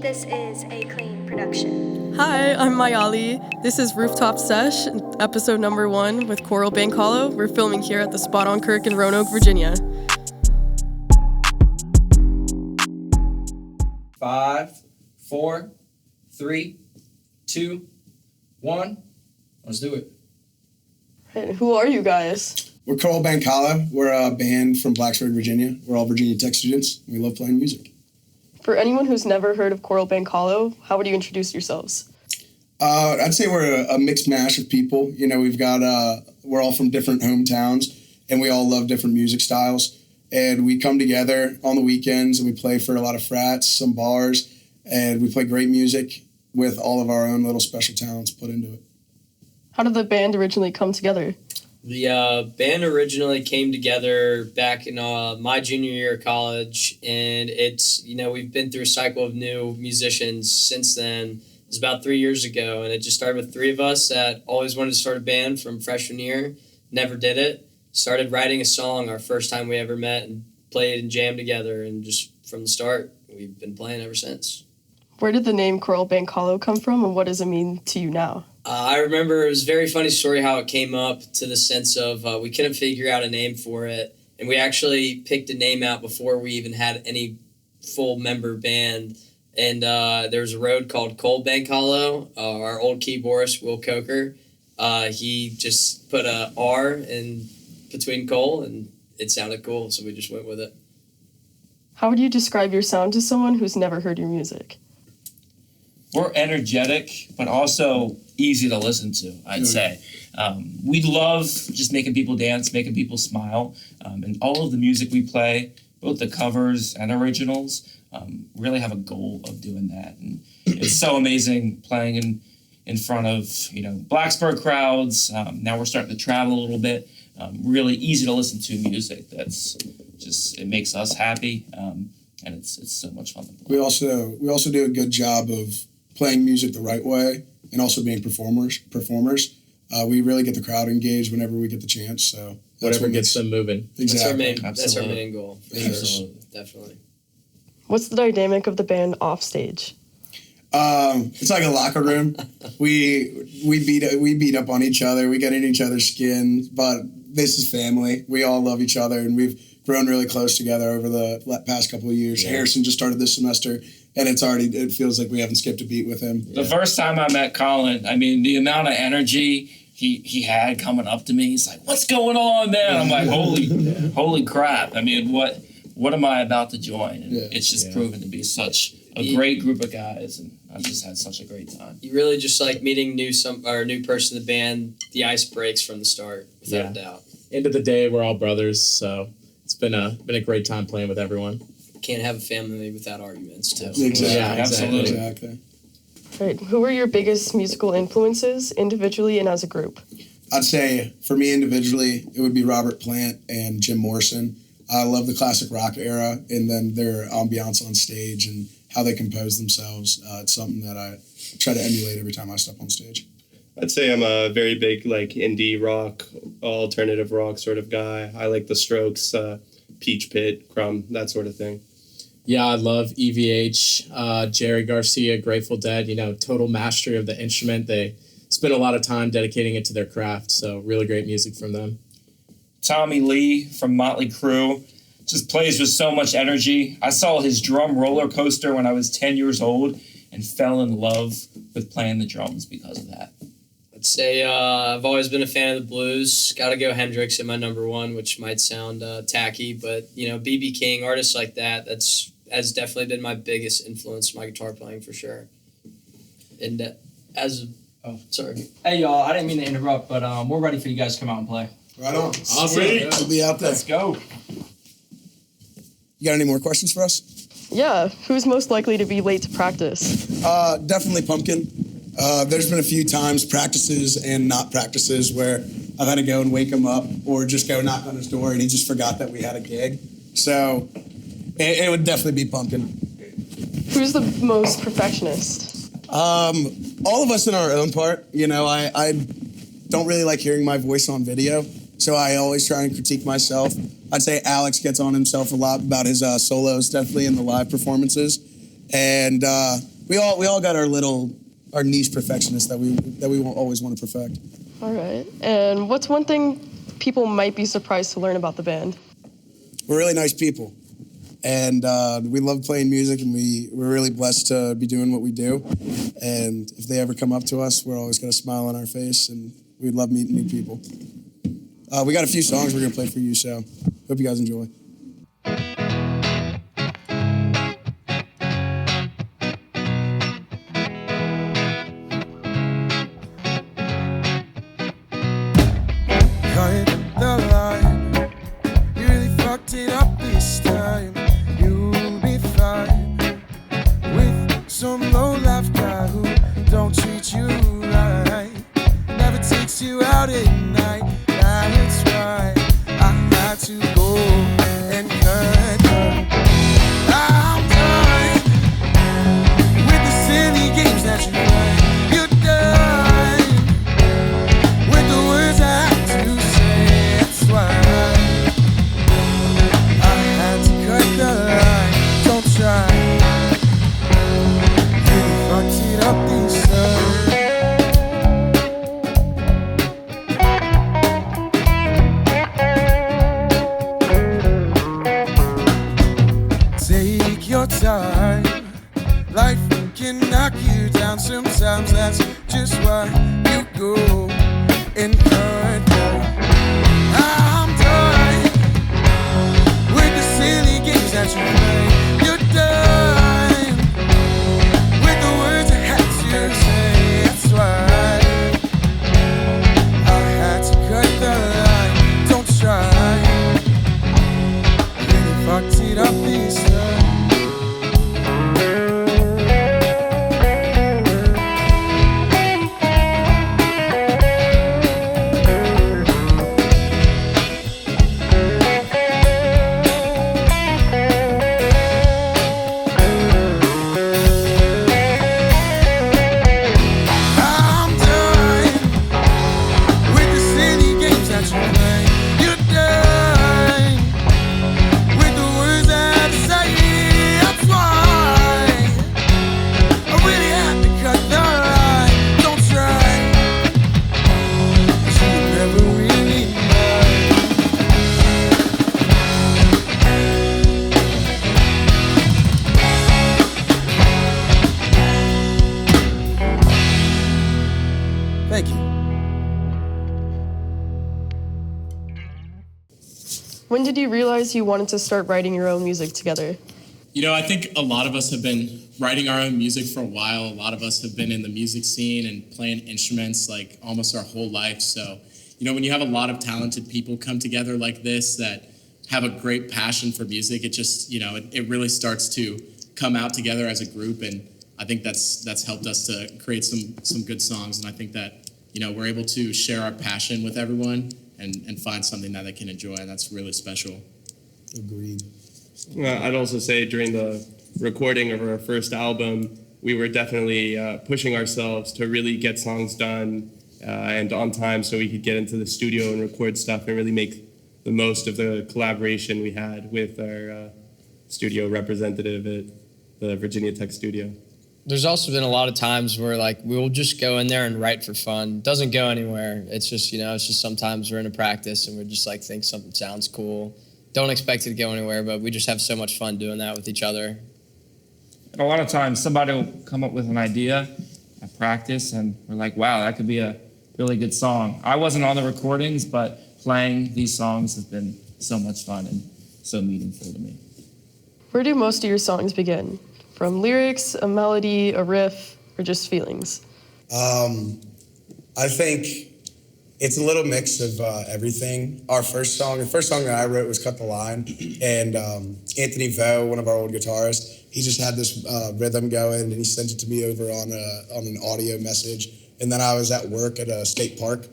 This is a clean production. Hi, I'm Mayali. This is Rooftop Sesh, episode number 1 with Coral Bank Hollow. We're filming here at the Spot On Kirk in Roanoke, Virginia. 5, 4, 3, 2, 1. Let's do it. Hey, who are you guys? We're Coral Bank Hollow. We're a band from Blacksburg, Virginia. We're all Virginia Tech students. We love playing music. For anyone who's never heard of Coral Bank Hollow, how would you introduce yourselves? I'd say we're a mixed mash of people. You know, we're all from different hometowns, and we all love different music styles. And we come together on the weekends, and we play for a lot of frats, some bars, and we play great music with all of our own little special talents put into it. How did the band originally come together? The band originally came together back in my junior year of college, and we've been through a cycle of new musicians since then. It was about 3 years ago, and it just started with 3 of us that always wanted to start a band from freshman year, never did it. Started writing a song our first time we ever met and played and jammed together, and just from the start, we've been playing ever since. Where did the name Coral Bank Hollow come from, and what does it mean to you now? I remember it was a very funny story how it came up, to the sense of we couldn't figure out a name for it. And we actually picked a name out before we even had any full member band. And there was a road called Coal Bank Hollow. Our old keyboardist, Will Coker, he just put a R in between coal, and it sounded cool, so we just went with it. How would you describe your sound to someone who's never heard your music? We're energetic, but also easy to listen to, I'd say. We love just making people dance, making people smile. And all of the music we play, both the covers and originals, really have a goal of doing that. And it's so amazing playing in front of, Blacksburg crowds. Now we're starting to travel a little bit. Really easy to listen to music that's just, it makes us happy. And it's so much fun to play. We also do a good job of playing music the right way and also being performers. We really get the crowd engaged whenever we get the chance. So whatever gets them moving. Exactly. That's our main goal. Absolutely. Definitely. What's the dynamic of the band off stage? It's like a locker room. we beat up on each other. We get in each other's skin, but this is family. We all love each other, and we've grown really close together over the past couple of years. Yeah. Harrison just started this semester, and it feels like we haven't skipped a beat with him. The first time I met Colin, the amount of energy he had coming up to me, he's like, "What's going on, man?" I'm like, holy crap. What am I about to join? And it's just proven to be such a great group of guys, and I've just had such a great time. You really just like meeting a new person in the band. The ice breaks from the start, without a doubt. End of the day, we're all brothers, so it's been a great time playing with everyone. Can't have a family without arguments, too. Exactly. Yeah, absolutely. Exactly. Right. Who are your biggest musical influences, individually and as a group? I'd say, for me individually, it would be Robert Plant and Jim Morrison. I love the classic rock era, and then their ambiance on stage and how they compose themselves. It's something that I try to emulate every time I step on stage. I'd say I'm a very big indie rock, alternative rock sort of guy. I like the Strokes, Peach Pit, Crumb, that sort of thing. Yeah, I love EVH, Jerry Garcia, Grateful Dead, total mastery of the instrument. They spend a lot of time dedicating it to their craft, so really great music from them. Tommy Lee from Motley Crue just plays with so much energy. I saw his drum roller coaster when I was 10 years old and fell in love with playing the drums because of that. I'd say I've always been a fan of the blues. Got to go Hendrix in my number 1, which might sound tacky, but B.B. King, artists like that, has definitely been my biggest influence in my guitar playing for sure. And sorry. Hey, y'all, I didn't mean to interrupt, but we're ready for you guys to come out and play. Right on. Awesome. We'll be out there. Let's go. You got any more questions for us? Yeah. Who's most likely to be late to practice? Definitely Pumpkin. There's been a few times, practices and not practices, where I've had to go and wake him up or just go knock on his door and he just forgot that we had a gig. So it would definitely be Pumpkin. Who's the most perfectionist? All of us in our own part. I don't really like hearing my voice on video, so I always try and critique myself. I'd say Alex gets on himself a lot about his solos, definitely in the live performances. And we all got our niche perfectionists that we won't always want to perfect. All right. And what's one thing people might be surprised to learn about the band? We're really nice people, and we love playing music, and we're really blessed to be doing what we do. And if they ever come up to us, we're always got a smile on our face, and we love meeting new people. We got a few songs we're gonna play for you, so hope you guys enjoy. Cut the line. You really fucked it up this time. You'll be fine with some low-life guy who don't treat you right. Never takes you out at night. That's why I had to go and cut her. I'm done with the silly games that you play. You're done with the words I have to say. That's why I had to cut the line. Don't try. You fucked it up this time. Take your time. Life can knock you down sometimes. That's just why you go and cut her. I'm done with the silly games that you play. You're done with the words I had to say. That's why I had to cut the line. Don't try. Really fucked it up this time. I'm done with the silly games that you play. You're done with the words that I say. That's why I really had to cut the line. Don't try, 'cause you never really mind. Thank you. When did you realize you wanted to start writing your own music together? You know, I think a lot of us have been writing our own music for a while. A lot of us have been in the music scene and playing instruments like almost our whole life. So, you know, when you have a lot of talented people come together like this that have a great passion for music, it just, you know, it really starts to come out together as a group. And I think that's helped us to create some good songs. And I think that, you know, we're able to share our passion with everyone and find something that they can enjoy. And that's really special. Agreed. I'd also say during the recording of our first album, we were definitely pushing ourselves to really get songs done and on time so we could get into the studio and record stuff and really make the most of the collaboration we had with our studio representative at the Virginia Tech studio. There's also been a lot of times where like we'll just go in there and write for fun. Doesn't go anywhere. It's just, you know, it's just sometimes we're in a practice and we're just like think something sounds cool. Don't expect it to go anywhere, but we just have so much fun doing that with each other. And a lot of times somebody will come up with an idea at practice and we're like, wow, that could be a really good song. I wasn't on the recordings, but playing these songs has been so much fun and so meaningful to me. Where do most of your songs begin? From lyrics, a melody, a riff, or just feelings? I think it's a little mix of everything. The first song that I wrote was Cut the Line, and Anthony Vo, one of our old guitarists, he just had this rhythm going, and he sent it to me over on an audio message. And then I was at work at a state park,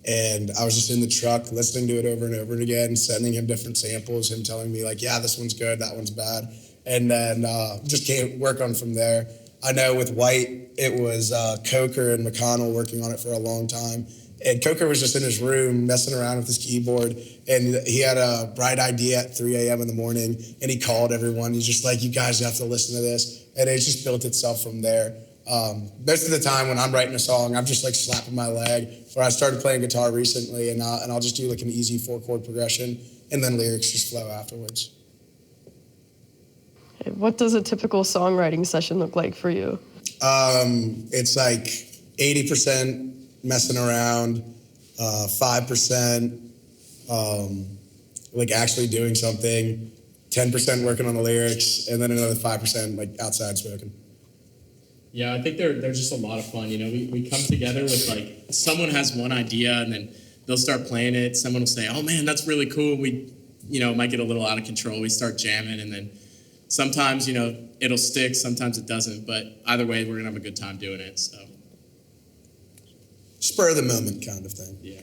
and I was just in the truck listening to it over and over again, sending him different samples, him telling me like, yeah, this one's good, that one's bad. And then just can't work on from there. I know with White, it was Coker and McConnell working on it for a long time. And Coker was just in his room messing around with his keyboard, and he had a bright idea at 3 a.m. in the morning, and he called everyone. He's just like, you guys have to listen to this. And it just built itself from there. Most of the time when I'm writing a song, I'm just like slapping my leg. Or I started playing guitar recently, and I'll just do like an easy 4-chord progression, and then lyrics just flow afterwards. What does a typical songwriting session look like for you? It's like 80% messing around, 5% like actually doing something, 10% working on the lyrics, and then another 5% like outside spoken. Yeah, I think they're just a lot of fun. You know, we come together with like, someone has one idea and then they'll start playing it. Someone will say, oh man, that's really cool. We, you know, might get a little out of control. We start jamming, and then sometimes, you know, it'll stick, sometimes it doesn't, but either way, we're gonna have a good time doing it, so. Spur of the moment kind of thing. Yeah.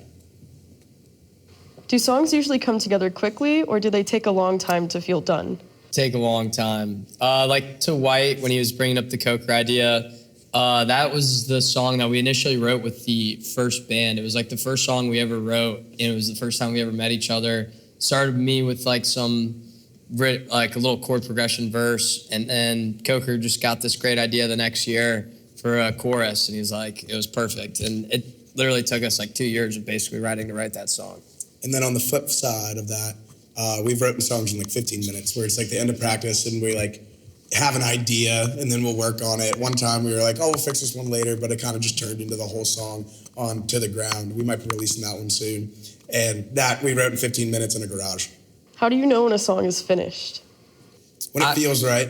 Do songs usually come together quickly, or do they take a long time to feel done? Take a long time. Like to White, when he was bringing up the Coker idea, that was the song that we initially wrote with the first band. It was like the first song we ever wrote, and it was the first time we ever met each other. Started me with like like a little chord progression verse, and then Coker just got this great idea the next year for a chorus, and he's like, it was perfect. And it literally took us like 2 years of basically writing to write that song. And then on the flip side of that, we've written songs in like 15 minutes, where it's like the end of practice and we like have an idea and then we'll work on it. One time we were like, oh, we'll fix this one later, but it kind of just turned into the whole song on To the Ground. We might be releasing that one soon. And that we wrote in 15 minutes in a garage. How do you know when a song is finished? When it feels right.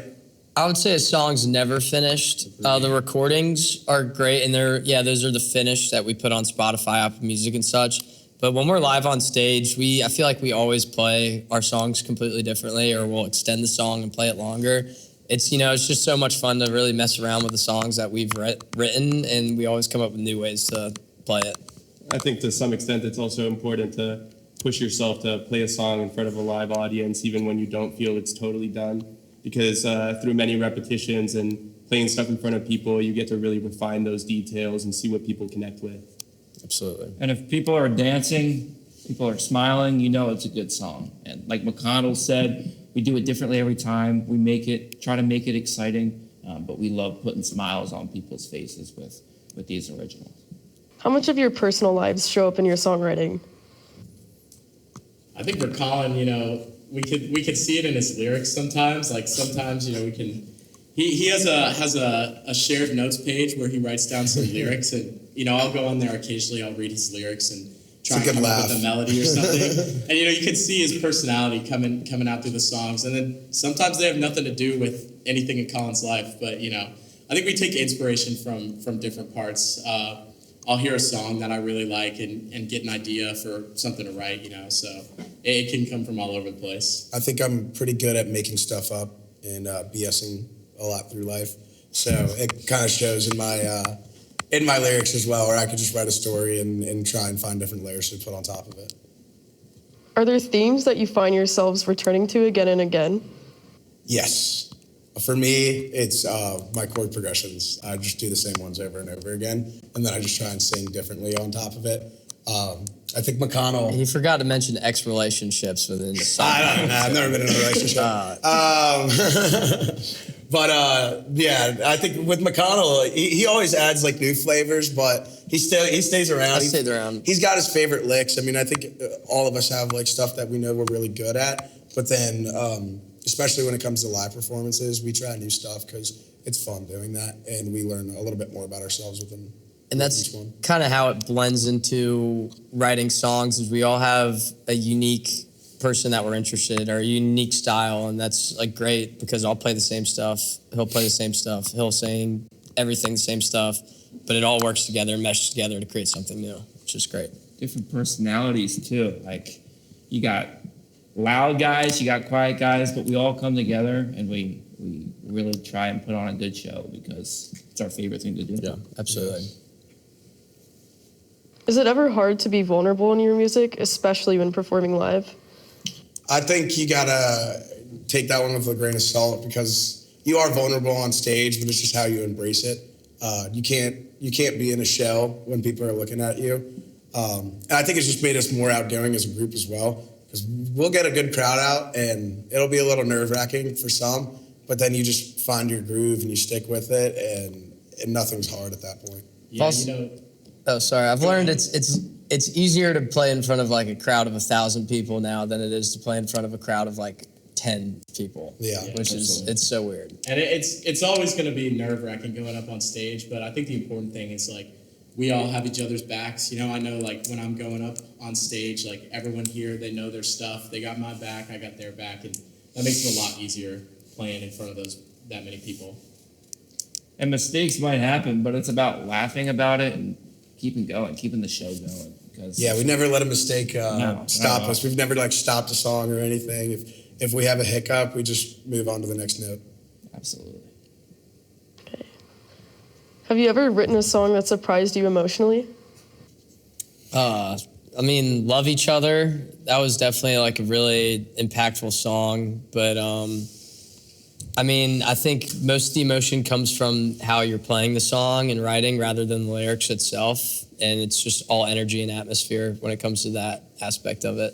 I would say a song's never finished. The recordings are great, and those are the finished that we put on Spotify, Apple Music, and such. But when we're live on stage, I feel like we always play our songs completely differently, or we'll extend the song and play it longer. It's just so much fun to really mess around with the songs that we've written, and we always come up with new ways to play it. I think to some extent it's also important to push yourself to play a song in front of a live audience, even when you don't feel it's totally done. Because through many repetitions and playing stuff in front of people, you get to really refine those details and see what people connect with. Absolutely. And if people are dancing, people are smiling, you know it's a good song. And like McConnell said, we do it differently every time. We try to make it exciting, but we love putting smiles on people's faces with these originals. How much of your personal lives show up in your songwriting? I think for Colin, we could see it in his lyrics sometimes. Like sometimes, we can. He has a shared notes page where he writes down some lyrics, and I'll go on there occasionally. I'll read his lyrics and try and come up with a melody or something. And you can see his personality coming out through the songs. And then sometimes they have nothing to do with anything in Colin's life, but I think we take inspiration from different parts. I'll hear a song that I really like and get an idea for something to write, so it can come from all over the place. I think I'm pretty good at making stuff up and BSing a lot through life. So it kind of shows in my lyrics as well, where I could just write a story and try and find different layers to put on top of it. Are there themes that you find yourselves returning to again and again? Yes. For me, it's my chord progressions. I just do the same ones over and over again, and then I just try and sing differently on top of it. I think McConnell... And you forgot to mention ex-relationships within the song. I don't know. I've never been in a relationship. But I think with McConnell, he always adds like new flavors, but he stays around. I stayed around. He's got his favorite licks. I mean, I think all of us have like stuff that we know we're really good at, but then especially when it comes to live performances, we try new stuff because it's fun doing that, and we learn a little bit more about ourselves within. And that's kind of how it blends into writing songs. Is we all have a unique person that we're interested in, or a unique style, and that's like great because I'll play the same stuff, he'll play the same stuff, he'll sing everything the same stuff, but it all works together and meshes together to create something new, which is great. Different personalities too. Like you got loud guys, you got quiet guys, but we all come together and we really try and put on a good show because it's our favorite thing to do. Yeah, absolutely. Is it ever hard to be vulnerable in your music, especially when performing live? I think you gotta take that one with a grain of salt because you are vulnerable on stage, but it's just how you embrace it. You can't be in a shell when people are looking at you. And I think it's just made us more outgoing as a group as well, because we'll get a good crowd out and it'll be a little nerve-wracking for some, but then you just find your groove and you stick with it, and nothing's hard at that point. Yeah, Oh, sorry. I've learned it's easier to play in front of like a crowd of 1,000 people now than it is to play in front of a crowd of like 10 people. Yeah, which is it's so weird. And it's always going to be nerve-wracking going up on stage, but I think the important thing is like we all have each other's backs. You know, I know like when I'm going up on stage, like everyone here, they know their stuff. They got my back, I got their back, and that makes it a lot easier playing in front of that many people. And mistakes might happen, but it's about laughing about it and keeping going, keeping the show going. Because we never let a mistake stop No. us. We've never like stopped a song or anything. If we have a hiccup, we just move on to the next note. Absolutely. Have you ever written a song that surprised you emotionally? I mean, Love Each Other, that was definitely like a really impactful song, but I mean, I think most of the emotion comes from how you're playing the song and writing rather than the lyrics itself, and it's just all energy and atmosphere when it comes to that aspect of it.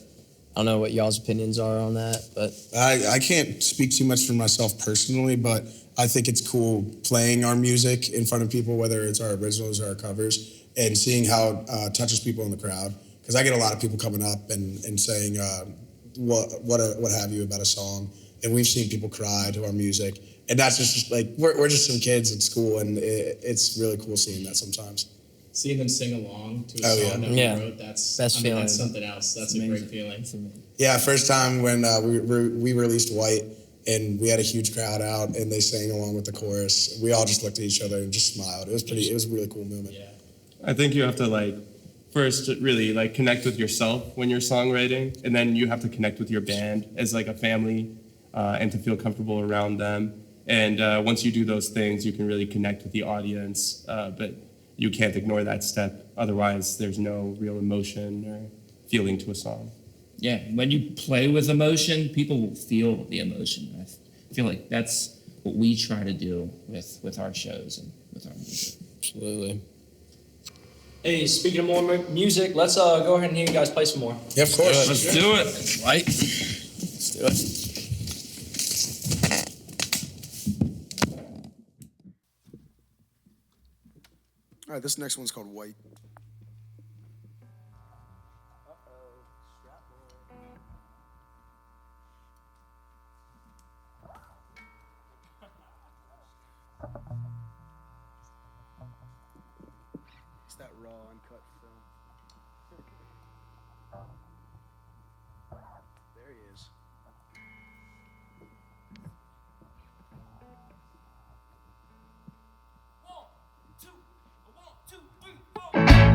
I don't know what y'all's opinions are on that, but I can't speak too much for myself personally, but I think it's cool playing our music in front of people, whether it's our originals or our covers, and seeing how it touches people in the crowd. Because I get a lot of people coming up and saying what have you about a song, and we've seen people cry to our music, and that's just like we're just some kids in school, and it's really cool seeing that sometimes. Seeing them sing along to a song that we wrote, that's something else. That's a great feeling. Yeah, first time when we released White, and we had a huge crowd out, and they sang along with the chorus. We all just looked at each other and just smiled. It was a really cool moment. Yeah. I think you have to first really connect with yourself when you're songwriting, and then you have to connect with your band as like a family, and to feel comfortable around them. And once you do those things, you can really connect with the audience. But you can't ignore that step. Otherwise, there's no real emotion or feeling to a song. Yeah, when you play with emotion, people will feel the emotion. I feel like that's what we try to do with our shows and with our music. absolutely. Hey, speaking of more music, let's go ahead and hear you guys play some more. Yeah, of course. Let's do it. Right? Let's do it. All right, this next one's called White. It's that raw, uncut film. There he is.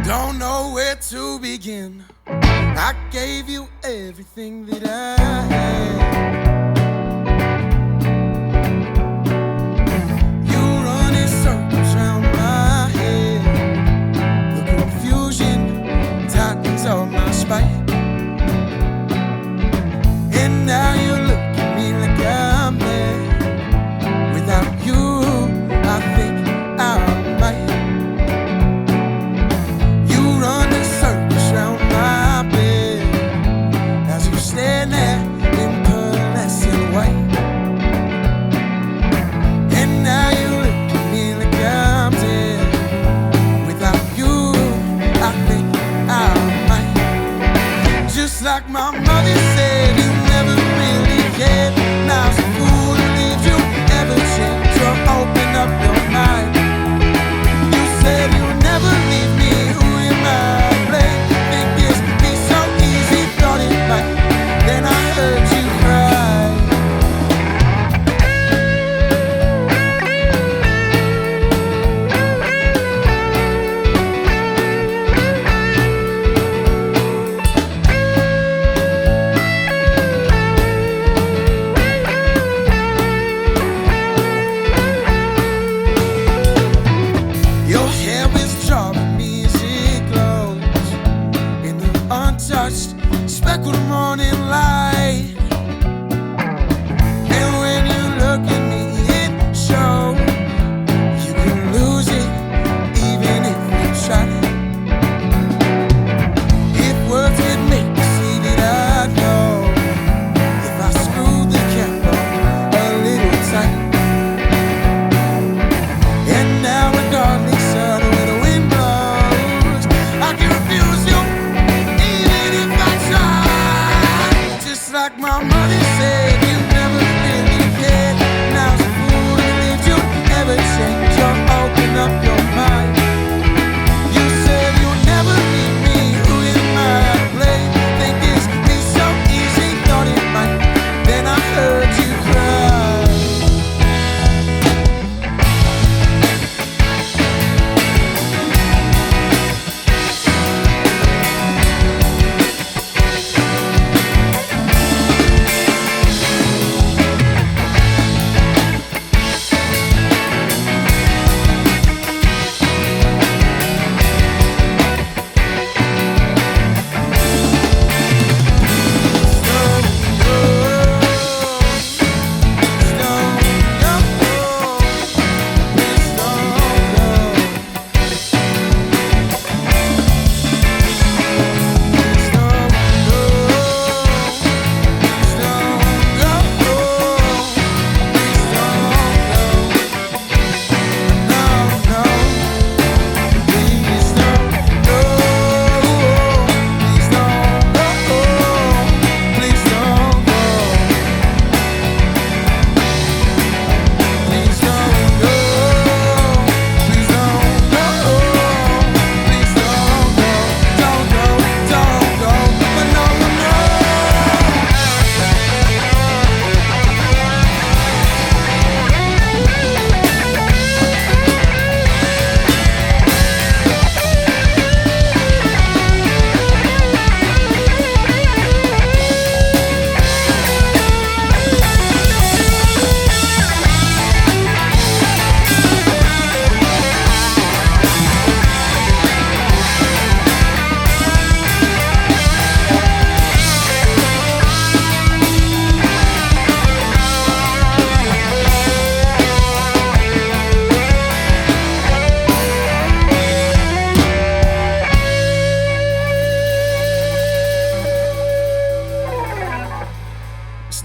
Don't know where to begin. I gave you everything that I had. You run in circles round my head. The confusion tightens all my spine. And now you look at me like I'm mad. Without you, I think I might. Run in circles round my bed as you stand there in pearlescent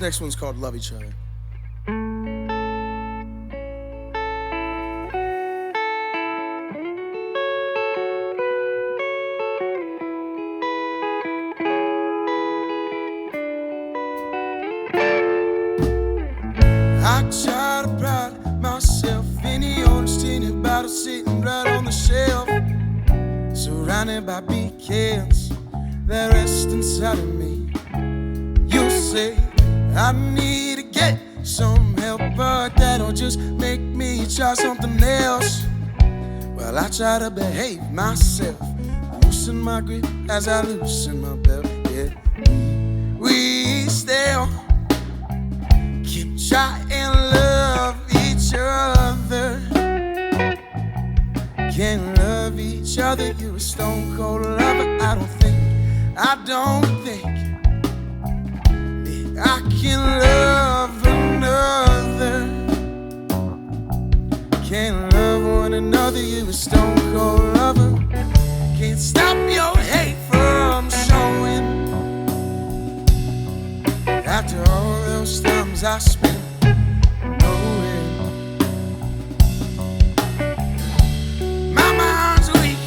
next one's called Love Each Other. I try to pride myself in the orange tinted bottle sitting right on the shelf, surrounded by big cans that rest inside of me. You'll say I need to get some help, but that'll just make me try something else. Well, I try to behave myself, loosen my grip as I loosen my belt. Yeah, we still can try and love each other. Can love each other. You're a stone cold lover. I don't think that I can love another. Can't love one another. You're a stone cold lover. Can't stop your hate from showing. After all those times I spent knowing my mind's weak,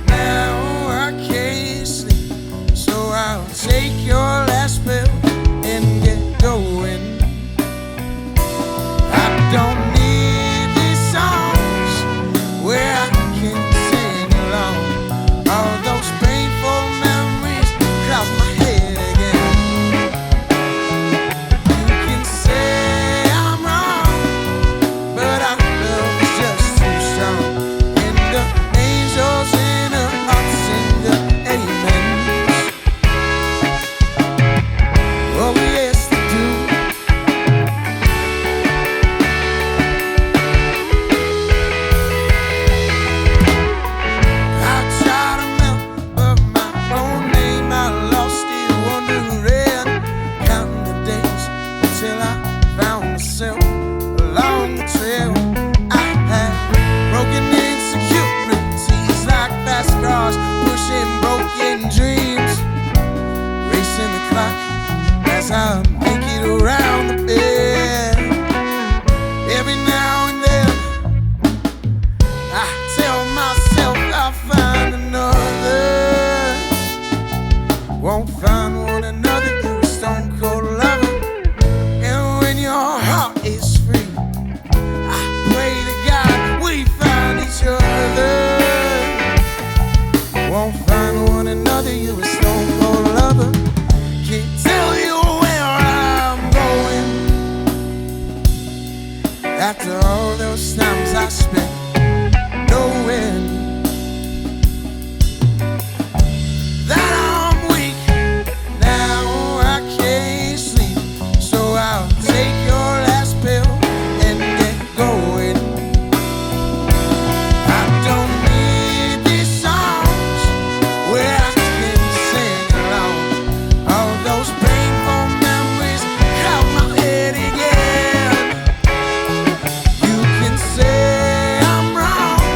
now I can't sleep, so I'll take your last pill and get going. I don't need these songs where I can sing along. All those painful memories cloud my head again. You can say I'm wrong, but our love is just too strong. And the angels in her heart sing the amens. Oh yes they do. I try to remember my own name. I lost it wondering, counting the days until I found myself along the trail. I had broken insecurities like fast cars pushing broken dreams, racing the clock as I make it around the bend. Every now and then I tell myself I'll find another. Won't find one another. You're a stone cold lover. And when your heart is free, I pray to God we find each other. Won't find one another. You're a stone cold lover. Can't tell you where I'm going. After all those times I spent knowing that I'm weak, now I can't sleep, so I'll take your last pill and get going. I don't need these songs where I can sing along. All those painful memories cloud my head again. You can say I'm wrong,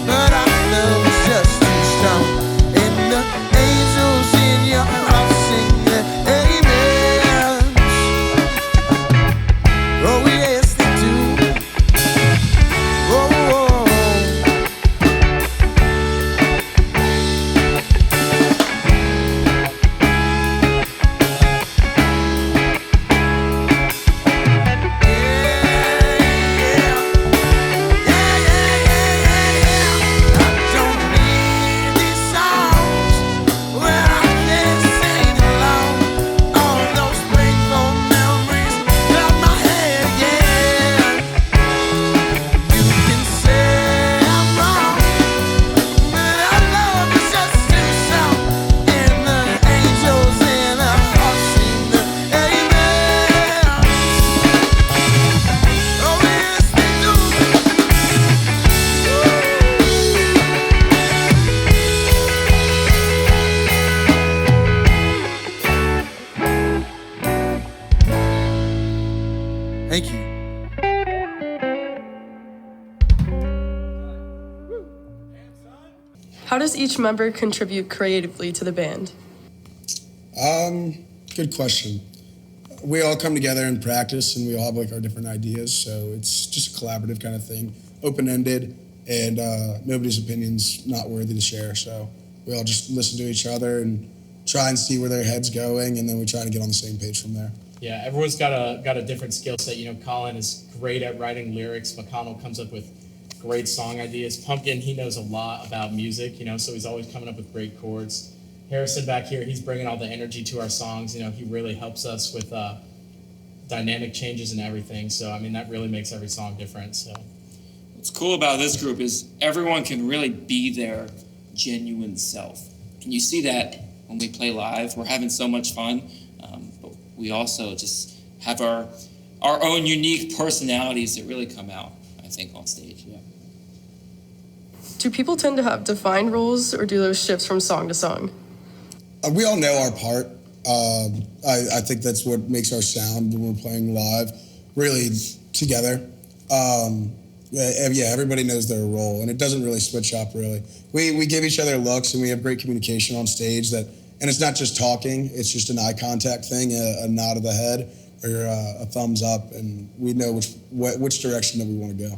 but our love is just too strong. And the angels in your heart sing the amens. Oh yes they do. Oh, oh, I don't need these songs where I can sing along. All those painful memories cloud my head again. You can say I'm wrong, but our love is just too strong. And the angels in our hearts sing the amen. Oh yes they do. Thank you. How does each member contribute creatively to the band? Good question. we all come together and practice, and we all have like our different ideas. So it's just a collaborative kind of thing, open-ended, and nobody's opinion's not worthy to share. So we all just listen to each other and try and see where their head's going, and then we try to get on the same page from there. Yeah, everyone's got a different skill set. You know, Colin is great at writing lyrics. McConnell comes up with great song ideas. Pumpkin, he knows a lot about music, you know, so he's always coming up with great chords. Harrison back here, he's bringing all the energy to our songs. You know, he really helps us with dynamic changes and everything. So, I mean, that really makes every song different. So, What's cool about this group is everyone can really be their genuine self. And you see that when we play live. We're having so much fun, but we also just have our own unique personalities that really come out, I think, on stage. Yeah. Do people tend to have defined roles, or do those shifts from song to song? We all know our part. I think that's what makes our sound when we're playing live really together. Yeah, everybody knows their role, and it doesn't really switch up, really. We give each other looks, and we have great communication on stage. And it's not just talking, it's just an eye contact thing, a nod of the head, or a thumbs up, and we know which direction that we want to go.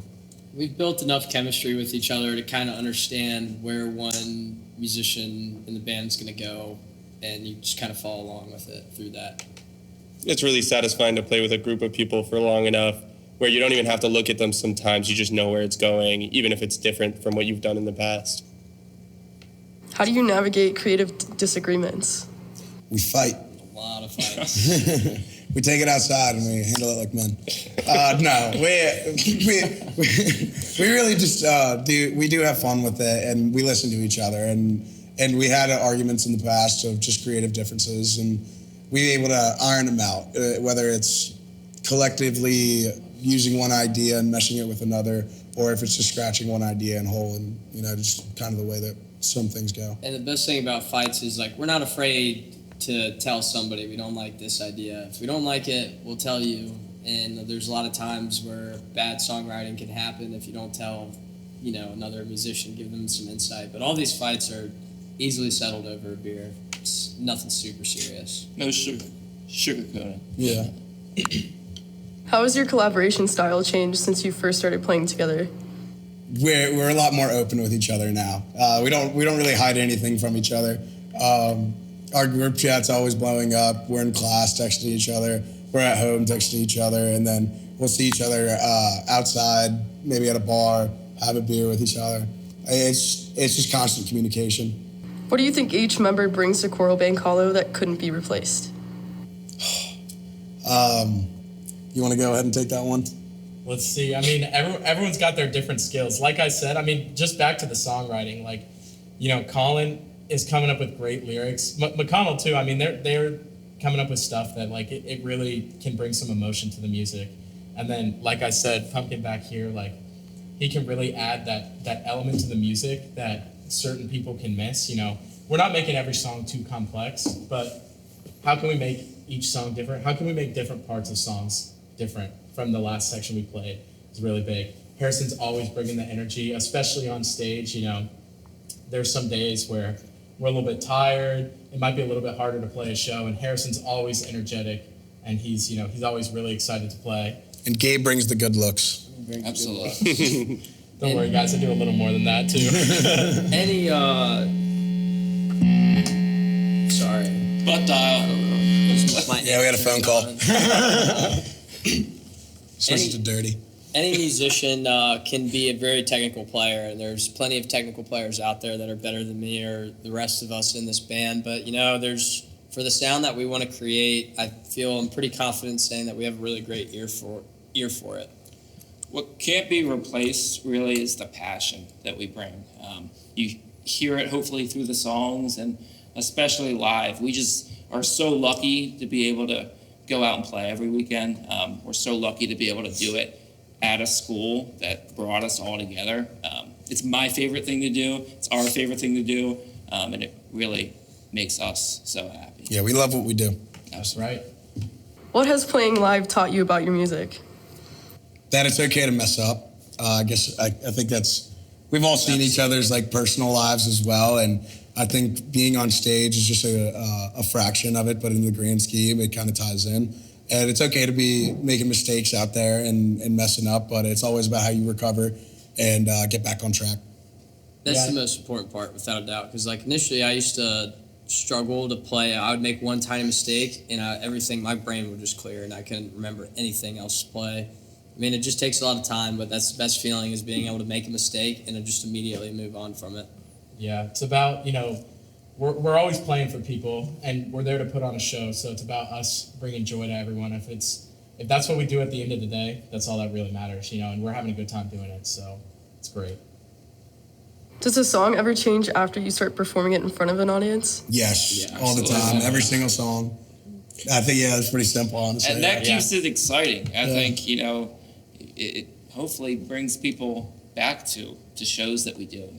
We've built enough chemistry with each other to kind of understand where one musician in the band's going to go, and you just kind of follow along with it through that. It's really satisfying to play with a group of people for long enough where you don't even have to look at them sometimes. You just know where it's going, even if it's different from what you've done in the past. How do you navigate creative disagreements? We fight. A lot of fights. We take it outside and we handle it like men. No, we really just do have fun with it, and we listen to each other, and we had arguments in the past of just creative differences, and we were able to iron them out, whether it's collectively using one idea and meshing it with another, or if it's just scratching one idea and whole, and just kind of the way that some things go. And the best thing about fights is we're not afraid to tell somebody we don't like this idea. If we don't like it, we'll tell you. And there's a lot of times where bad songwriting can happen if you don't tell, another musician, give them some insight. But all these fights are easily settled over a beer. It's nothing super serious. No sugarcoating. Yeah. How has your collaboration style changed since you first started playing together? We're a lot more open with each other now. We don't really hide anything from each other. Our group chat's always blowing up. We're in class texting each other. We're at home texting each other, and then we'll see each other outside, maybe at a bar, have a beer with each other. It's just constant communication. What do you think each member brings to Choral Band Hollow that couldn't be replaced? You want to go ahead and take that one? Let's see. I mean, everyone's got their different skills. Like I said, just back to the songwriting. Colin is coming up with great lyrics. McConnell too. They're coming up with stuff that it really can bring some emotion to the music. And then, like I said, Pumpkin back here, he can really add that element to the music that certain people can miss. We're not making every song too complex, but how can we make each song different? How can we make different parts of songs different from the last section we played? It's really big. Harrison's always bringing the energy, especially on stage. There's some days where we're a little bit tired. It might be a little bit harder to play a show, and Harrison's always energetic, and he's always really excited to play. And Gabe brings the good looks. Absolutely. Don't worry, guys. I do a little more than that too. Sorry. Butt dial. Yeah, we had a phone call. Switched to dirty. Any musician can be a very technical player, and there's plenty of technical players out there that are better than me or the rest of us in this band. But there's for the sound that we want to create, I'm pretty confident saying that we have a really great ear for it. What can't be replaced really is the passion that we bring. You hear it hopefully through the songs, and especially live. We just are so lucky to be able to go out and play every weekend. We're so lucky to be able to do it at a school that brought us all together. It's my favorite thing to do. It's our favorite thing to do. And it really makes us so happy. Yeah, we love what we do. That's right. What has playing live taught you about your music? That it's okay to mess up. I think we've all seen each other's personal lives as well, and I think being on stage is just a fraction of it, but in the grand scheme, it kind of ties in. And it's okay to be making mistakes out there and messing up, but it's always about how you recover and get back on track. That's the most important part, without a doubt. Because like initially, I used to struggle to play. I would make one tiny mistake, and everything, my brain would just clear, and I couldn't remember anything else to play. I mean, it just takes a lot of time, but that's the best feeling, is being able to make a mistake and then just immediately move on from it. Yeah, it's about, we're always playing for people, and we're there to put on a show. So it's about us bringing joy to everyone. If that's what we do at the end of the day, that's all that really matters, and we're having a good time doing it. So it's great. Does a song ever change after you start performing it in front of an audience? Yes, Yeah, all the time, every single song. I think, it's pretty simple, honestly. And that keeps it exciting. I think, it hopefully brings people back to shows that we do.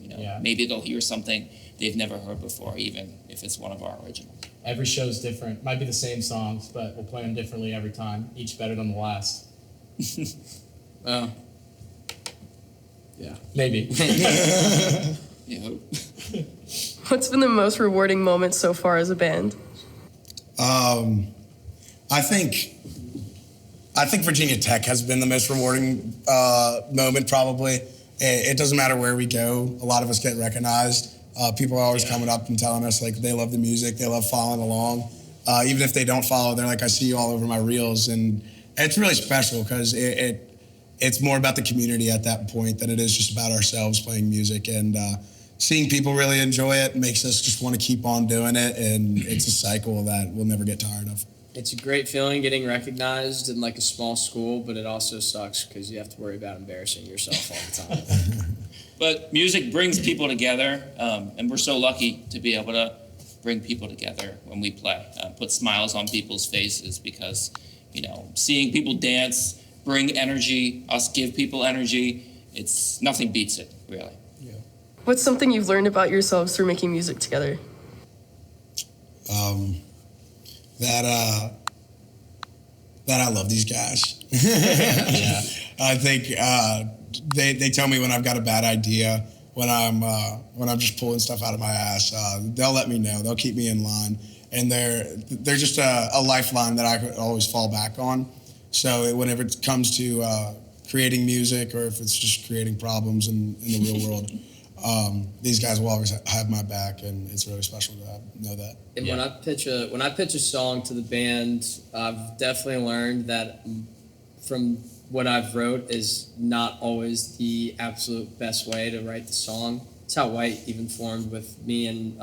Maybe they'll hear something they've never heard before, even if it's one of our originals. Every show's different. Might be the same songs, but we'll play them differently every time. Each better than the last. Oh. Yeah. Maybe. Yeah. What's been the most rewarding moment so far as a band? I think Virginia Tech has been the most rewarding moment, probably. It doesn't matter where we go. A lot of us get recognized. People are always coming up and telling us, like, they love the music, they love following along. Even if they don't follow, they're like, I see you all over my reels. And it's really special because it's more about the community at that point than it is just about ourselves playing music. And seeing people really enjoy it makes us just want to keep on doing it. And it's a cycle that we'll never get tired of. It's a great feeling getting recognized in like a small school, but it also sucks because you have to worry about embarrassing yourself all the time. But music brings people together, and we're so lucky to be able to bring people together when we play, put smiles on people's faces, because, seeing people dance, bring energy, us give people energy, nothing beats it, really. Yeah. What's something you've learned about yourselves through making music together? That I love these guys. Yeah. I think they tell me when I've got a bad idea, when I'm just pulling stuff out of my ass. They'll let me know. They'll keep me in line, and they're just a lifeline that I could always fall back on. So whenever it comes to creating music, or if it's just creating problems in the real world, these guys will always have my back, and it's really special to know that. And when I pitch a song to the band, I've definitely learned that from what I've wrote is not always the absolute best way to write the song. It's how White even formed with me and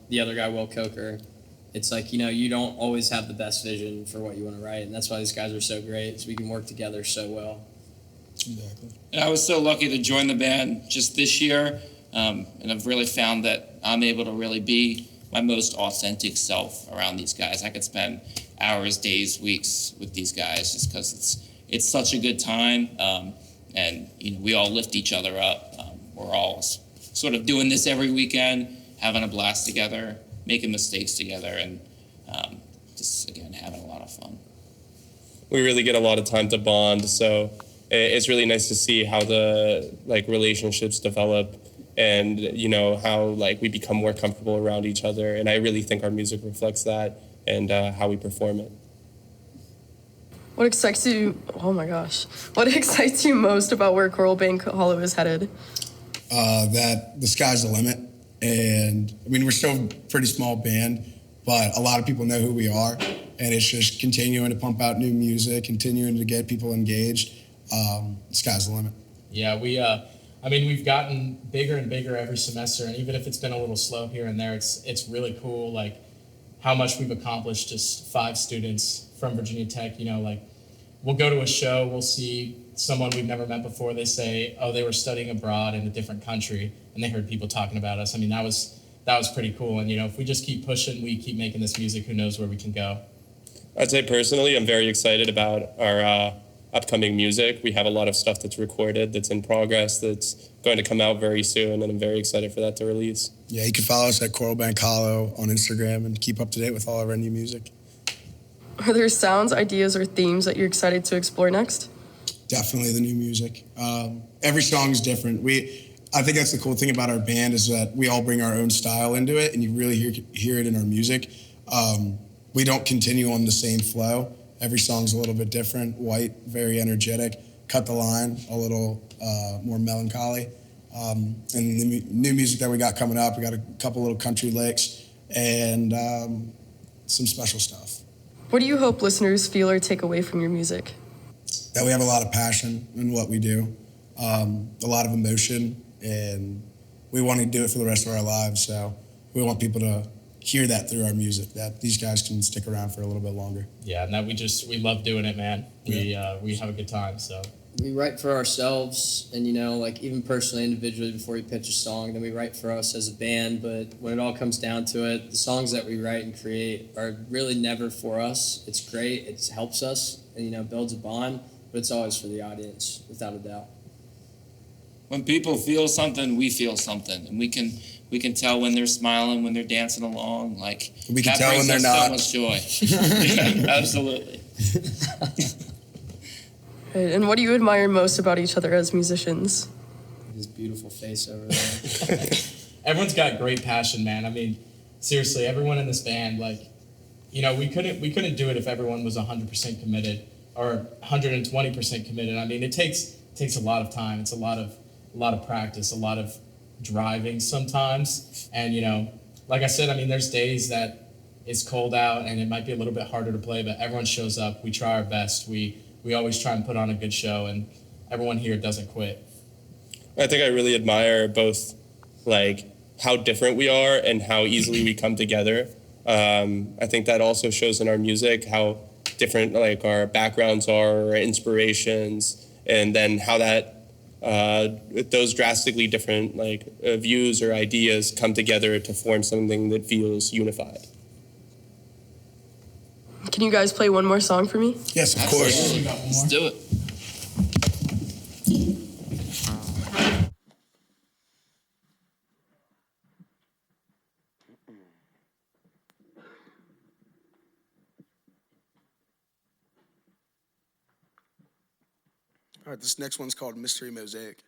the other guy, Will Coker. It's like, you don't always have the best vision for what you want to write, and that's why these guys are so great, so we can work together so well. Exactly. And I was so lucky to join the band just this year, and I've really found that I'm able to really be my most authentic self around these guys. I could spend hours, days, weeks with these guys just because it's such a good time, and we all lift each other up. We're all sort of doing this every weekend, having a blast together, making mistakes together, and just, again, having a lot of fun. We really get a lot of time to bond, so it's really nice to see how the relationships develop, and how we become more comfortable around each other. And I really think our music reflects that, and how we perform it. What excites you? Oh my gosh! What excites you most about where Coral Bank Hollow is headed? That the sky's the limit, and I mean, we're still a pretty small band, but a lot of people know who we are, and it's just continuing to pump out new music, continuing to get people engaged. The sky's the limit. Yeah, we've gotten bigger and bigger every semester, and even if it's been a little slow here and there, it's really cool, how much we've accomplished, just 5 students from Virginia Tech. We'll go to a show, we'll see someone we've never met before. They say, oh, they were studying abroad in a different country, and they heard people talking about us. I mean, that was pretty cool. And if we just keep pushing, we keep making this music, who knows where we can go. I'd say personally, I'm very excited about our upcoming music. We have a lot of stuff that's recorded, that's in progress, that's going to come out very soon, and I'm very excited for that to release. Yeah, you can follow us at Coral Bank Hollow on Instagram and keep up to date with all of our new music. Are there sounds, ideas, or themes that you're excited to explore next? Definitely the new music. Every song is different. I think that's the cool thing about our band, is that we all bring our own style into it, and you really hear it in our music. We don't continue on the same flow, Every song's a little bit different. White, very energetic. Cut the Line, a little more melancholy. And the new music that we got coming up, we got a couple little country licks and some special stuff. What do you hope listeners feel or take away from your music? That we have a lot of passion in what we do, a lot of emotion, and we want to do it for the rest of our lives. So we want people to hear that through our music, that these guys can stick around for a little bit longer. Yeah, and that we love doing it, man. We have a good time, so. We write for ourselves, and like even personally, individually, before we pitch a song, then we write for us as a band. But when it all comes down to it, the songs that we write and create are really never for us. It's great, it helps us, and builds a bond, but it's always for the audience, without a doubt. When people feel something, we feel something, and we can tell when they're smiling, when they're dancing along. Like we can that tell brings when they're us not. so much joy. Absolutely. And what do you admire most about each other as musicians? His beautiful face over there. Everyone's got great passion, man. I mean, seriously, everyone in this band, we couldn't do it if everyone was 100% committed or 120% committed. I mean, it takes a lot of time. It's a lot of practice, a lot of driving sometimes. And like I said, I mean, there's days that it's cold out and it might be a little bit harder to play, but everyone shows up. We try our best. We always try and put on a good show, and everyone here doesn't quit. I think I really admire both, how different we are and how easily we come together. I think that also shows in our music how different, our backgrounds are, our inspirations, and then how that those drastically different, views or ideas come together to form something that feels unified. Can you guys play one more song for me? Yes, of course. Let's do it. All right, this next one's called Mystery Mosaic.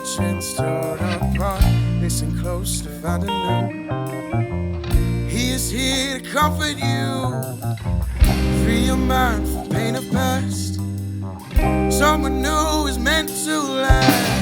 patrons torn apart. Listen close to find a new. He is here to comfort you, free your mind from pain of past. Someone new is meant to last.